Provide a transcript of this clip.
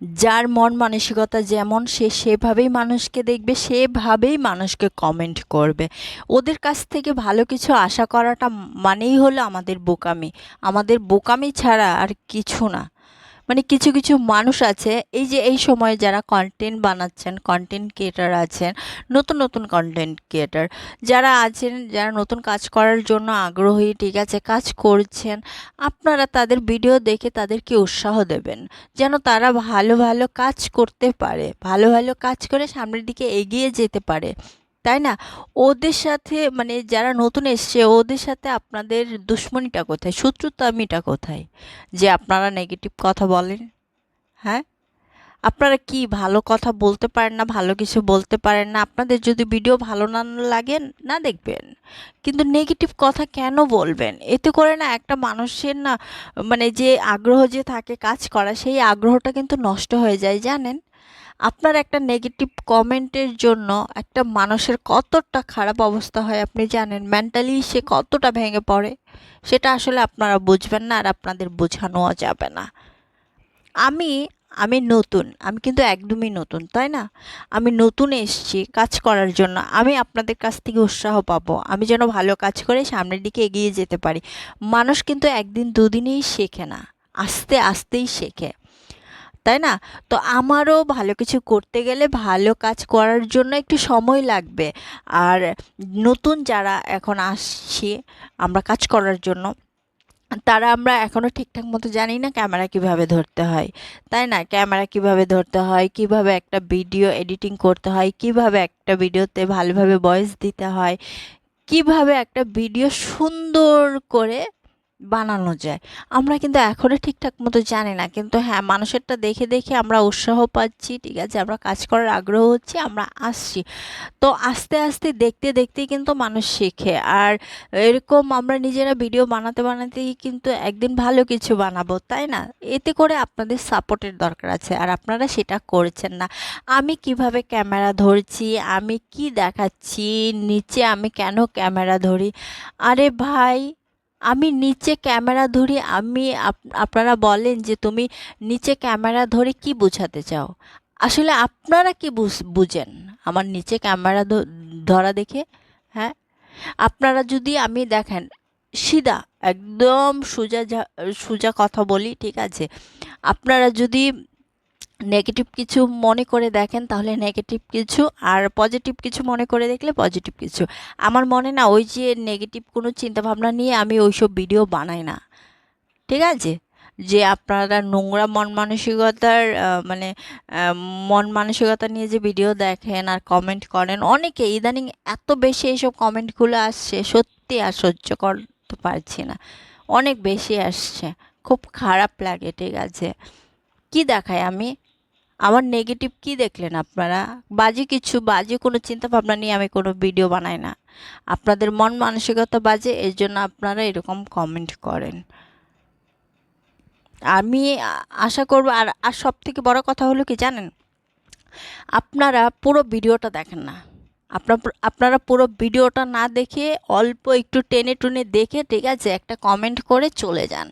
যার মন মানসিকতা যেমন সে সেভাবেই মানুষকে দেখবে, সেভাবেই মানুষকে কমেন্ট করবে। ওদের কাছ থেকে ভালো কিছু আশা করাটা মানেই হলো আমাদের বোকামি। আমাদের বোকামি ছাড়া আর কিছু না। মানে কিছু কিছু মানুষ আছে, এই যে এই সময়ে যারা কন্টেন্ট বানাচ্ছেন, কন্টেন্ট ক্রিয়েটার আছেন, নতুন নতুন কন্টেন্ট ক্রিয়েটার যারা আছেন, যারা নতুন কাজ করার জন্য আগ্রহী, ঠিক আছে, কাজ করছেন, আপনারা তাদের ভিডিও দেখে তাদেরকে উৎসাহ দেবেন, যেন তারা ভালো ভালো কাজ করতে পারে, ভালো ভালো কাজ করে সামনের দিকে এগিয়ে যেতে পারে, তাই না? ওদের সাথে মানে যারা নতুন এসছে ওদের সাথে আপনাদের দুশ্মনীটা কোথায়, শত্রুতামিটা কোথায়, যে আপনারা নেগেটিভ কথা বলেন? হ্যাঁ, আপনারা কি ভালো কথা বলতে পারেন না, ভালো কিছু বলতে পারেন না? আপনাদের যদি ভিডিও ভালো না লাগে না দেখবেন, কিন্তু নেগেটিভ কথা কেন বলবেন? এতে করে না একটা মানুষের না মানে যে আগ্রহ যে থাকে কাজ করা, সেই আগ্রহটা কিন্তু নষ্ট হয়ে যায়, জানেন? আপনার একটা নেগেটিভ কমেন্টের জন্য একটা মানুষের কতটা খারাপ অবস্থা হয় আপনি জানেন? মেন্টালি সে কতটা ভেঙে পড়ে, সেটা আসলে আপনারা বুঝবেন না, আর আপনাদের বোঝানোও যাবে না। আমি আমি নতুন, আমি কিন্তু একদমই নতুন, তাই না? আমি নতুন এসেছি কাজ করার জন্য, আমি আপনাদের কাছ থেকে উৎসাহ পাবো, আমি যেন ভালো কাজ করে সামনের দিকে এগিয়ে যেতে পারি। মানুষ কিন্তু একদিন দুদিনেই শেখে না, আস্তে আস্তেই শেখে, তাই না? তো আমারও ভালো কিছু করতে গেলে, ভালো কাজ করার জন্য একটু সময় লাগবে। আর নতুন যারা এখন আসছি আমরা কাজ করার জন্য, তারা আমরা এখনও ঠিকঠাক মতো জানি না ক্যামেরা কিভাবে ধরতে হয়, তাই না? ক্যামেরা কিভাবে ধরতে হয়, কিভাবে একটা ভিডিও এডিটিং করতে হয়, কিভাবে একটা ভিডিওতে ভালোভাবে ভয়েস দিতে হয়, কিভাবে একটা ভিডিও সুন্দর করে বানানো যায়, আমরা কিন্তু এখনও ঠিকঠাক মতো জানি না। কিন্তু হ্যাঁ, মানুষেরটা দেখে দেখে আমরা উৎসাহ পাচ্ছি, ঠিক আছে, আমরা কাজ করার আগ্রহ হচ্ছে, আমরা আসছি। তো আস্তে আস্তে দেখতে দেখতেই কিন্তু মানুষ শেখে। আর এরকম আমরা নিজেরা ভিডিও বানাতে বানাতেই কিন্তু একদিন ভালো কিছু বানাবো, তাই না? এতে করে আপনাদের সাপোর্টের দরকার আছে, আর আপনারা সেটা করছেন না। আমি কিভাবে ক্যামেরা ধরছি, আমি কি দেখাচ্ছি নিচে, আমি কেন ক্যামেরা ধরি, আরে ভাই, আমি নিচে ক্যামেরা ধরি, আমি আপনারা বলেন যে তুমি নিচে ক্যামেরা ধরে কি বোঝাতে চাও? আসলে আপনারা কি বুঝেন আমার নিচে ক্যামেরা ধরা দেখে? হ্যাঁ, আপনারা যদি আমি দেখেন সিধা একদম সোজা সোজা কথা বলি, ঠিক আছে, আপনারা যদি নেগেটিভ কিছু মনে করে দেখেন তাহলে নেগেটিভ কিছু, আর পজিটিভ কিছু মনে করে দেখলে পজিটিভ কিছু। আমার মনে না ওই যে নেগেটিভ কোনো চিন্তাভাবনা নিয়ে আমি ওইসব ভিডিও বানাই না, ঠিক আছে? যে আপনারা নোংরা মন মানসিকতার মানে মন মানসিকতা নিয়ে যে ভিডিও দেখেন আর কমেন্ট করেন, অনেকে ইদানিং এত বেশি এইসব কমেন্টগুলো আসছে, সত্যি আর সহ্য করতে পারছি না, অনেক বেশি আসছে, খুব খারাপ লাগে, ঠিক আছে? কি দেখায় আমি? আমার নেগেটিভ কি দেখলেন আপনারা? বাজে কিছু, বাজে কোনো চিন্তা ভাবনা নিয়ে আমি কোনো ভিডিও বানাই না। আপনাদের মন মানসিকতা বাজে, এর জন্য আপনারা এরকম কমেন্ট করেন। আমি আশা করব। আর আর সবথেকে বড় কথা হলো কি জানেন? আপনারা পুরো ভিডিওটা দেখেন না। আপনারা পুরো ভিডিওটা না দেখে অল্প একটু টেনে টুনে দেখে, ঠিক আছে, একটা কমেন্ট করে চলে যান।